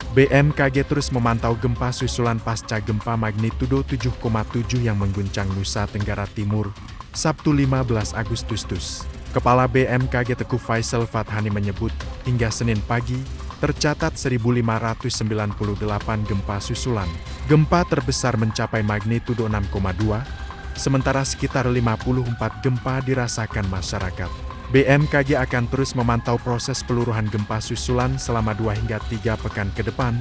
BMKG terus memantau gempa susulan pasca gempa magnitudo 7,7 yang mengguncang Nusa Tenggara Timur, Sabtu 15 Agustus. Kepala BMKG Teguh Faisal Fathani menyebut, hingga Senin pagi, tercatat 1.598 gempa susulan. Gempa terbesar mencapai magnitudo 6,2, sementara sekitar 54 gempa dirasakan masyarakat. BMKG akan terus memantau proses peluruhan gempa susulan selama 2 hingga 3 pekan ke depan,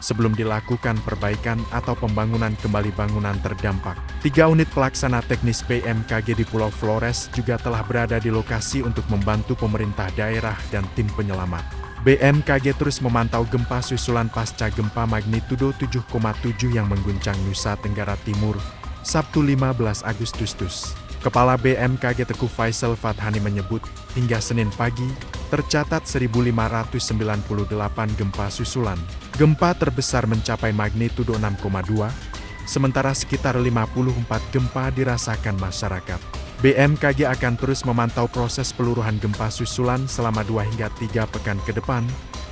sebelum dilakukan perbaikan atau pembangunan kembali bangunan terdampak. 3 unit pelaksana teknis BMKG di Pulau Flores juga telah berada di lokasi untuk membantu pemerintah daerah dan tim penyelamat. BMKG terus memantau gempa susulan pasca gempa magnitudo 7,7 yang mengguncang Nusa Tenggara Timur, Sabtu 15 Agustus. Kepala BMKG Teguh Faisal Fathani menyebut, hingga Senin pagi, tercatat 1.598 gempa susulan. Gempa terbesar mencapai magnitudo 6,2, sementara sekitar 54 gempa dirasakan masyarakat. BMKG akan terus memantau proses peluruhan gempa susulan selama 2 hingga 3 pekan ke depan,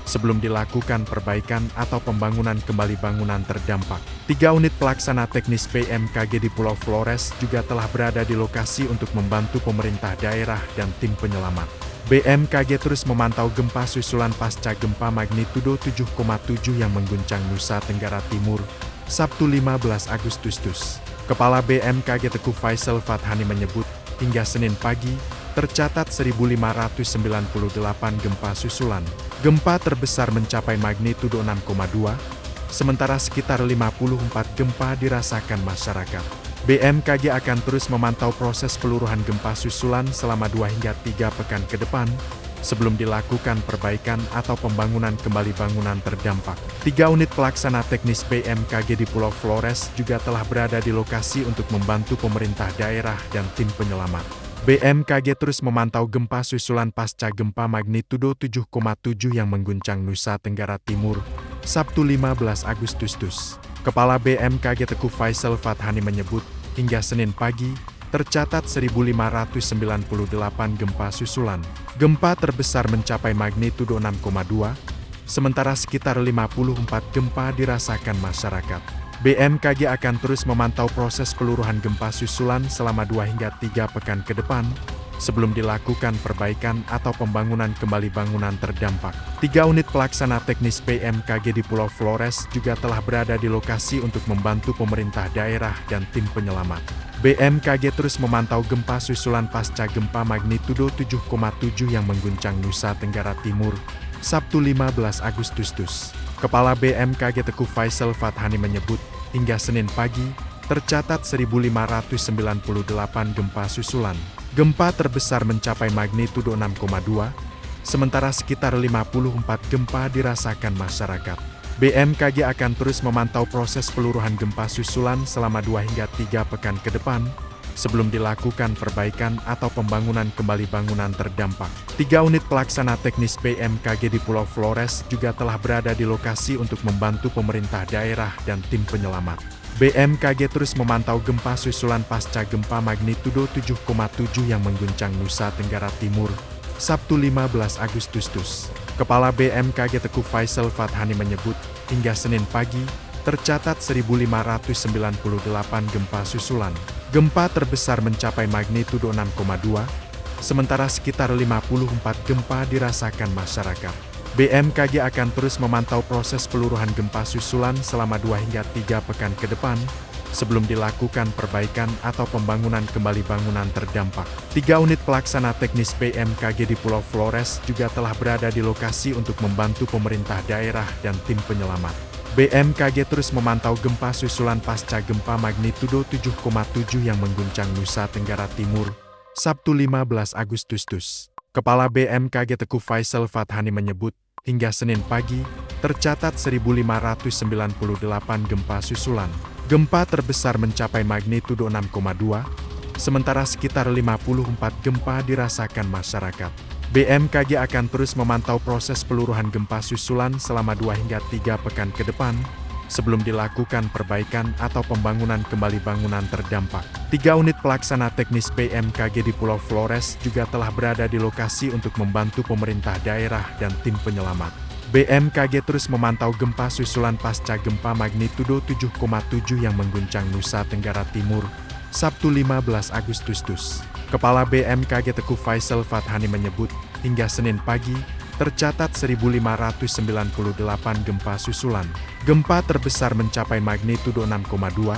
sebelum dilakukan perbaikan atau pembangunan kembali bangunan terdampak. 3 unit pelaksana teknis BMKG di Pulau Flores juga telah berada di lokasi untuk membantu pemerintah daerah dan tim penyelamat. BMKG terus memantau gempa susulan pasca gempa magnitudo 7,7 yang mengguncang Nusa Tenggara Timur, Sabtu 15 Agustus. Kepala BMKG Teguh Faisal Fathani menyebut, hingga Senin pagi, tercatat 1.598 gempa susulan. Gempa terbesar mencapai magnitudo 6,2, sementara sekitar 54 gempa dirasakan masyarakat. BMKG akan terus memantau proses peluruhan gempa susulan selama 2 hingga 3 pekan ke depan, sebelum dilakukan perbaikan atau pembangunan kembali bangunan terdampak. 3 unit pelaksana teknis BMKG di Pulau Flores juga telah berada di lokasi untuk membantu pemerintah daerah dan tim penyelamat. BMKG terus memantau gempa susulan pasca gempa magnitudo 7,7 yang mengguncang Nusa Tenggara Timur, Sabtu 15 Agustus. Kepala BMKG Teguh Faisal Fathani menyebut, hingga Senin pagi, tercatat 1.598 gempa susulan. Gempa terbesar mencapai magnitudo 6,2, sementara sekitar 54 gempa dirasakan masyarakat. BMKG akan terus memantau proses peluruhan gempa susulan selama 2 hingga 3 pekan ke depan, sebelum dilakukan perbaikan atau pembangunan kembali bangunan terdampak. 3 unit pelaksana teknis BMKG di Pulau Flores juga telah berada di lokasi untuk membantu pemerintah daerah dan tim penyelamat. BMKG terus memantau gempa susulan pasca gempa magnitudo 7,7 yang mengguncang Nusa Tenggara Timur, Sabtu 15 Agustus. Kepala BMKG Teguh Faisal Fathani menyebut, hingga Senin pagi, tercatat 1.598 gempa susulan. Gempa terbesar mencapai magnitudo 6,2, sementara sekitar 54 gempa dirasakan masyarakat. BMKG akan terus memantau proses peluruhan gempa susulan selama 2 hingga 3 pekan ke depan, sebelum dilakukan perbaikan atau pembangunan kembali bangunan terdampak. 3 unit pelaksana teknis BMKG di Pulau Flores juga telah berada di lokasi untuk membantu pemerintah daerah dan tim penyelamat. BMKG terus memantau gempa susulan pasca gempa magnitudo 7,7 yang mengguncang Nusa Tenggara Timur, Sabtu 15 Agustus. Kepala BMKG Teguh Faisal Fathani menyebut, hingga Senin pagi, tercatat 1.598 gempa susulan. Gempa terbesar mencapai magnitudo 6,2, sementara sekitar 54 gempa dirasakan masyarakat. BMKG akan terus memantau proses peluruhan gempa susulan selama 2 hingga 3 pekan ke depan, sebelum dilakukan perbaikan atau pembangunan kembali bangunan terdampak. 3 unit pelaksana teknis BMKG di Pulau Flores juga telah berada di lokasi untuk membantu pemerintah daerah dan tim penyelamat. BMKG terus memantau gempa susulan pasca gempa magnitudo 7,7 yang mengguncang Nusa Tenggara Timur, Sabtu 15 Agustus. Kepala BMKG Teguh Faisal Fathani menyebut, hingga Senin pagi, tercatat 1.598 gempa susulan. Gempa terbesar mencapai magnitudo 6,2, sementara sekitar 54 gempa dirasakan masyarakat. BMKG akan terus memantau proses peluruhan gempa susulan selama 2 hingga 3 pekan ke depan, sebelum dilakukan perbaikan atau pembangunan kembali bangunan terdampak. 3 unit pelaksana teknis BMKG di Pulau Flores juga telah berada di lokasi untuk membantu pemerintah daerah dan tim penyelamat. BMKG terus memantau gempa susulan pasca gempa magnitudo 7,7 yang mengguncang Nusa Tenggara Timur, Sabtu 15 Agustus. Kepala BMKG Teguh Faisal Fathani menyebut, hingga Senin pagi, tercatat 1.598 gempa susulan. Gempa terbesar mencapai magnitudo 6,2,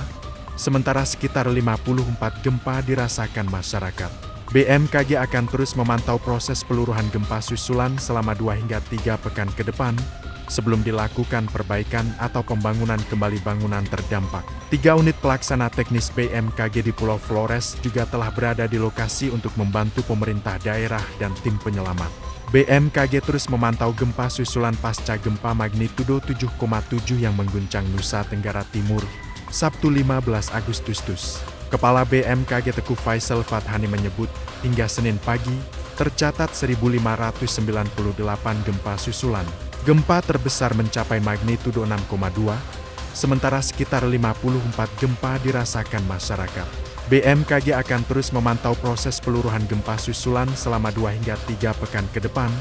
sementara sekitar 54 gempa dirasakan masyarakat. BMKG akan terus memantau proses peluruhan gempa susulan selama 2 hingga 3 pekan ke depan, sebelum dilakukan perbaikan atau pembangunan kembali bangunan terdampak. 3 unit pelaksana teknis BMKG di Pulau Flores juga telah berada di lokasi untuk membantu pemerintah daerah dan tim penyelamat. BMKG terus memantau gempa susulan pasca gempa magnitudo 7,7 yang mengguncang Nusa Tenggara Timur, Sabtu 15 Agustus. Kepala BMKG Teguh Faisal Fathani menyebut, hingga Senin pagi, tercatat 1.598 gempa susulan. Gempa terbesar mencapai magnitudo 6,2, sementara sekitar 54 gempa dirasakan masyarakat. BMKG akan terus memantau proses peluruhan gempa susulan selama 2 hingga 3 pekan ke depan,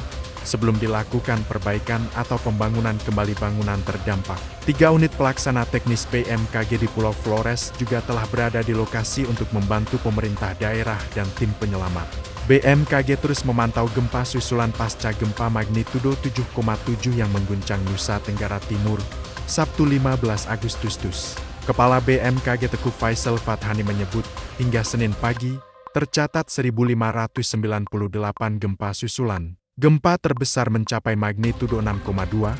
sebelum dilakukan perbaikan atau pembangunan kembali bangunan terdampak. 3 unit pelaksana teknis BMKG di Pulau Flores juga telah berada di lokasi untuk membantu pemerintah daerah dan tim penyelamat. BMKG terus memantau gempa susulan pasca gempa magnitudo 7,7 yang mengguncang Nusa Tenggara Timur, Sabtu 15 Agustus. Kepala BMKG Teguh Faisal Fathani menyebut, hingga Senin pagi, tercatat 1.598 gempa susulan. Gempa terbesar mencapai magnitudo 6,2,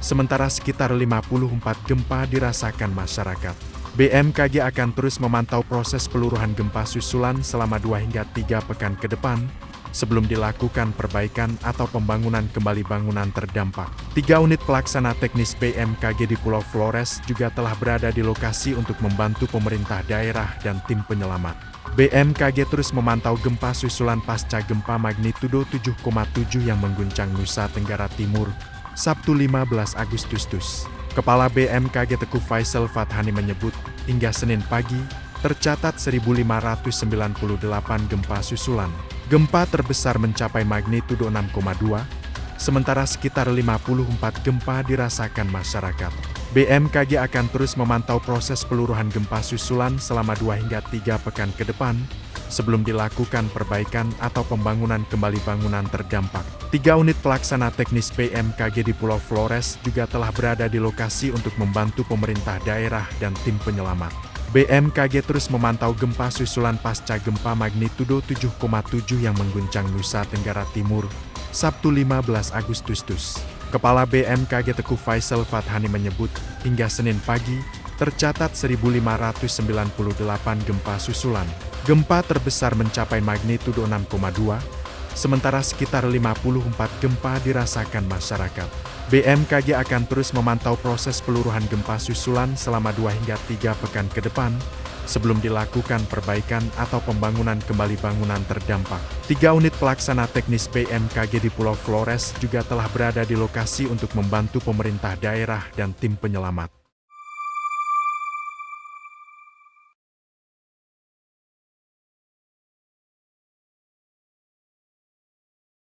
sementara sekitar 54 gempa dirasakan masyarakat. BMKG akan terus memantau proses peluruhan gempa susulan selama 2 hingga 3 pekan ke depan, sebelum dilakukan perbaikan atau pembangunan kembali bangunan terdampak. 3 unit pelaksana teknis BMKG di Pulau Flores juga telah berada di lokasi untuk membantu pemerintah daerah dan tim penyelamat. BMKG terus memantau gempa susulan pasca gempa magnitudo 7,7 yang mengguncang Nusa Tenggara Timur, Sabtu 15 Agustus. Kepala BMKG Teguh Faisal Fathani menyebut, hingga Senin pagi, tercatat 1.598 gempa susulan. Gempa terbesar mencapai magnitudo 6,2, sementara sekitar 54 gempa dirasakan masyarakat. BMKG akan terus memantau proses peluruhan gempa susulan selama 2 hingga 3 pekan ke depan, sebelum dilakukan perbaikan atau pembangunan kembali bangunan terdampak. 3 unit pelaksana teknis BMKG di Pulau Flores juga telah berada di lokasi untuk membantu pemerintah daerah dan tim penyelamat. BMKG terus memantau gempa susulan pasca gempa magnitudo 7,7 yang mengguncang Nusa Tenggara Timur, Sabtu 15 Agustus. Kepala BMKG Teguh Faisal Fathani menyebut, hingga Senin pagi, tercatat 1.598 gempa susulan. Gempa terbesar mencapai magnitudo 6,2, sementara sekitar 54 gempa dirasakan masyarakat. BMKG akan terus memantau proses peluruhan gempa susulan selama 2 hingga 3 pekan ke depan, sebelum dilakukan perbaikan atau pembangunan kembali bangunan terdampak. 3 unit pelaksana teknis BMKG di Pulau Flores juga telah berada di lokasi untuk membantu pemerintah daerah dan tim penyelamat.